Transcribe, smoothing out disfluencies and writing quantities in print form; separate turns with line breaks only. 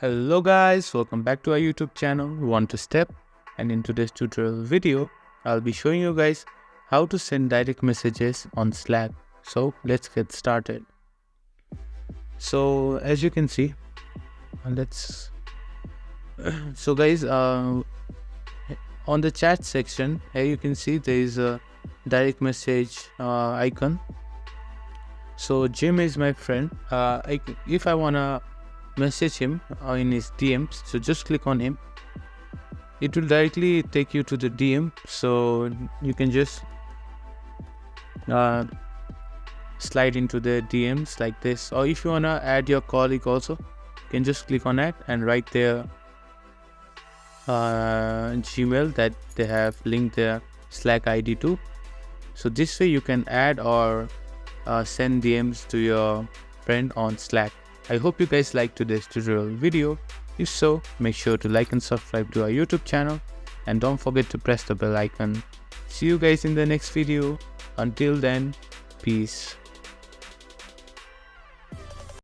Hello guys, welcome back to our YouTube channel Want to Step, and in today's tutorial video I'll be showing you guys how to send direct messages on Slack. So let's get started. So as you can see, so guys, on the chat section here you can see there is a direct message icon. So Jim is my friend. If I wanna message him in his DMs, so just click on him. It will directly take you to the DM, so you can just slide into the DMs like this. Or if you wanna add your colleague also, you can just click on that and write their Gmail that they have linked their Slack ID to. So this way you can add or send DMs to your friend on Slack. I hope you guys liked today's tutorial video. If so, make sure to like and subscribe to our YouTube channel, and don't forget to press the bell icon. See you guys in the next video. Until then, peace.